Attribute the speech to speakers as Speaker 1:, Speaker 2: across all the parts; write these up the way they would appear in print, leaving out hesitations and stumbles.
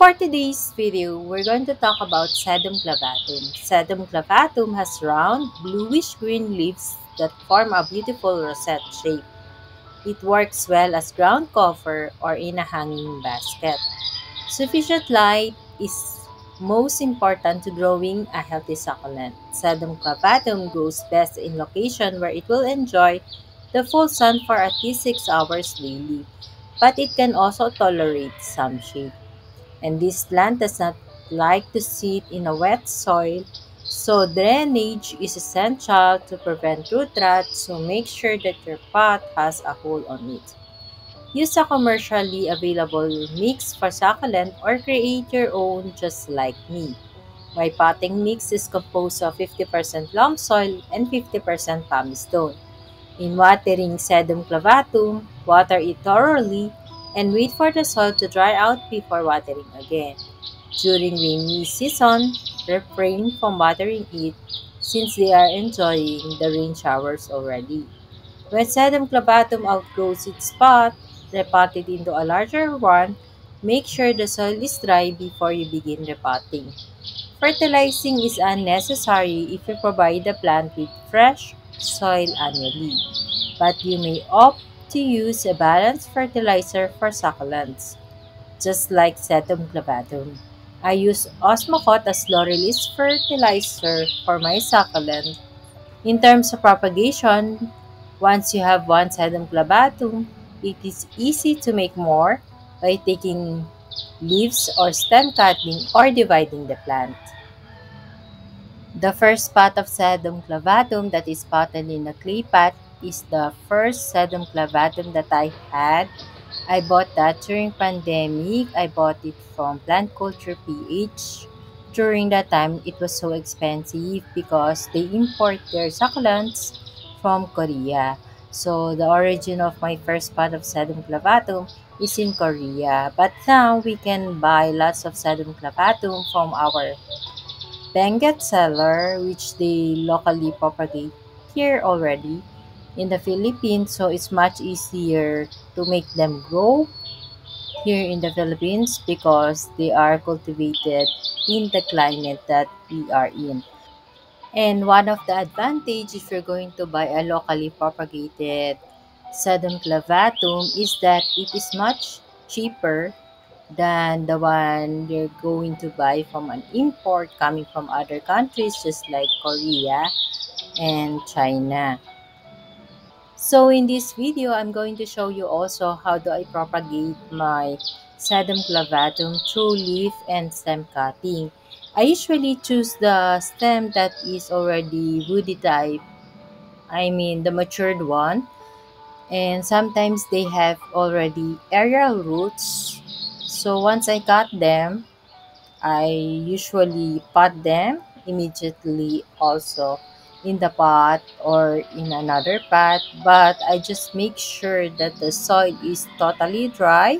Speaker 1: for today's video, we're going to talk about Sedum clavatum. Sedum clavatum has round, bluish-green leaves that form a beautiful rosette shape. It works well as ground cover or in a hanging basket. Sufficient light is most important to growing a healthy succulent. Sedum clavatum grows best in location where it will enjoy the full sun for at least 6 hours daily, but it can also tolerate some shade. And this plant does not like to sit in a wet soil, so drainage is essential to prevent root rot, so make sure that your pot has a hole on it. Use a commercially available mix for succulent or create your own just like me. My potting mix is composed of 50% loam soil and 50% pumice stone. In watering Sedum clavatum, water it thoroughly and wait for the soil to dry out before watering again. During rainy season, refrain from watering it since they are enjoying the rain showers already. When Sedum clavatum outgrows its pot, repot it into a larger one. Make sure the soil is dry before you begin repotting. Fertilizing is unnecessary if you provide the plant with fresh soil annually, but you may opt to use a balanced fertilizer for succulents, just like Sedum clavatum. I use Osmocote as low release fertilizer for my succulent. In terms of propagation, once you have one Sedum clavatum, it is easy to make more by taking leaves or stem cutting or dividing the plant. The first pot of Sedum clavatum that is potted in a clay pot is the first Sedum clavatum that I had. I bought that during pandemic. I bought it from Plant Culture PH. During that time, it was so expensive because they import their succulents from Korea. So the origin of my first pot of Sedum clavatum is in Korea. But now we can buy lots of Sedum clavatum from our Benguet seller, which they locally propagate here already in the Philippines, so it's much easier to make them grow here in the Philippines because they are cultivated in the climate that we are in. And one of the advantage if you're going to buy a locally propagated Sedum clavatum is that it is much cheaper than the one you're going to buy from an import coming from other countries just like Korea and China. So in this video, I'm going to show you also how do I propagate my Sedum clavatum through leaf and stem cutting. I usually choose the stem that is already woody type, I mean the matured one, and sometimes they have already aerial roots. So once I cut them, I usually pot them immediately also in the pot or in another pot, but I just make sure that the soil is totally dry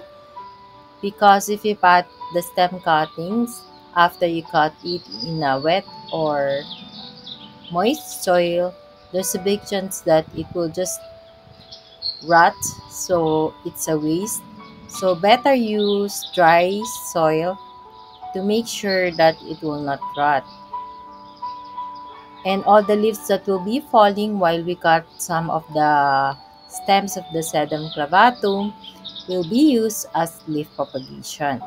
Speaker 1: because if you pot the stem cuttings after you cut it in a wet or moist soil, there's a big chance that it will just rot, so it's a waste. So better use dry soil to make sure that it will not rot. And all the leaves that will be falling while we cut some of the stems of the Sedum clavatum will be used as leaf propagation.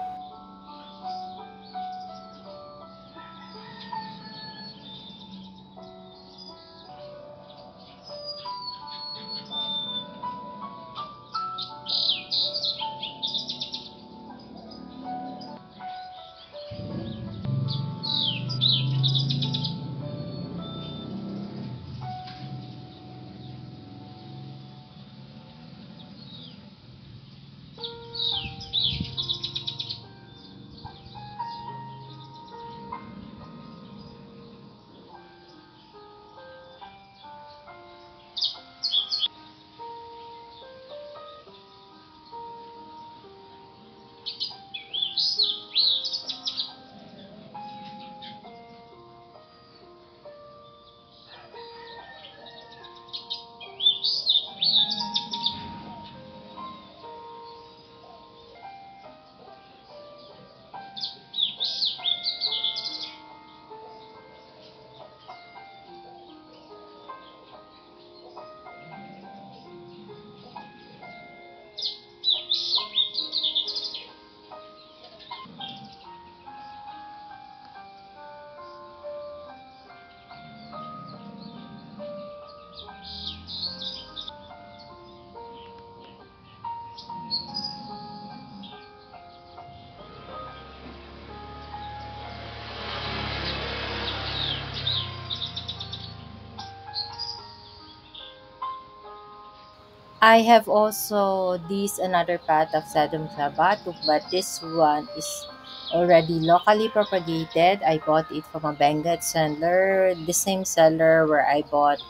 Speaker 1: I have also this another pot of Sedum clavatum, but this one is already locally propagated. I bought it from a Benguet seller, the same seller where I bought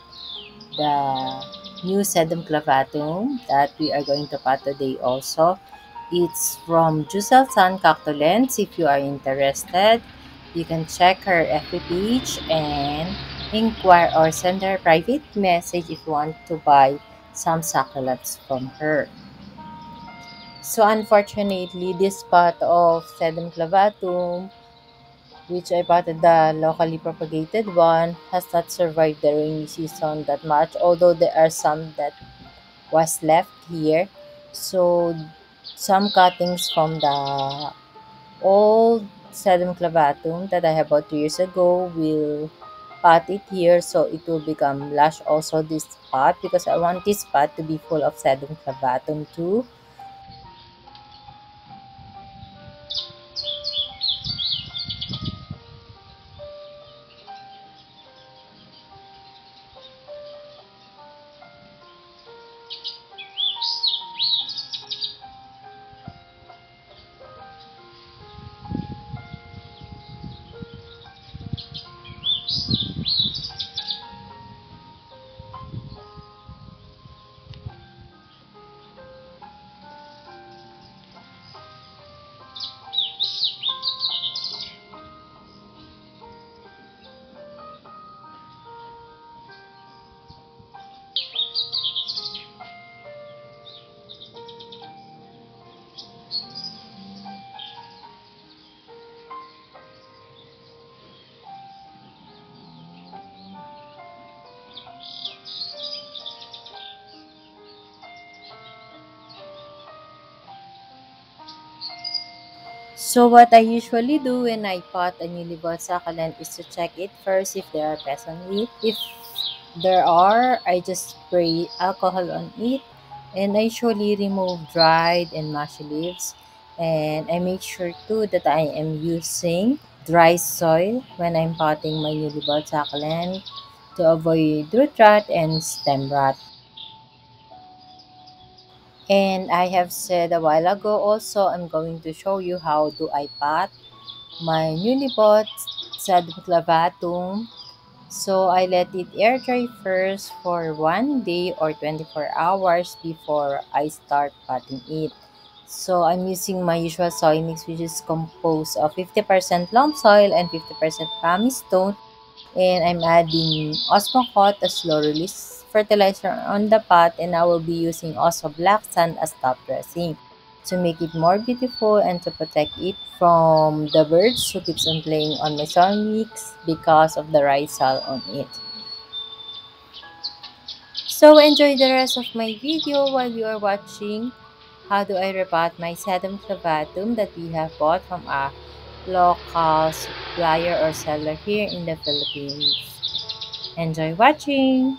Speaker 1: the new Sedum clavatum that we are going to pot today also. It's from Jusel San Cactolens. If you are interested, you can check her FB page and inquire or send her a private message if you want to buy some succulents from her. So unfortunately, this pot of Sedum clavatum, which I bought the locally propagated one, has not survived the rainy season that much, although there are some that was left here. So some cuttings from the old Sedum clavatum that I have bought 2 years ago will pot it here, so it will become lush also this pot, because I want this pot to be full of Sedum clavatum too. So what I usually do when I pot a newly bought succulent is to check it first if there are pests on it. If there are, I just spray alcohol on it, and I usually remove dried and mushy leaves. And I make sure too that I am using dry soil when I'm potting my newly bought succulent to avoid root rot and stem rot. And I have said a while ago also, I'm going to show you how do I pot my newly bought Sedum clavatum. So I let it air dry first for 1 day or 24 hours before I start potting it. So I'm using my usual soil mix, which is composed of 50% loam soil and 50% pumice stone, and I'm adding Osmocot as slow release fertilizer on the pot, and I will be using also black sand as top dressing to make it more beautiful and to protect it from the birds who keeps on playing on my soil mix because of the rhizal on it. So enjoy the rest of my video while you are watching how do I repot my sedum clavatum that we have bought from a local supplier or seller here in the Philippines. Enjoy watching!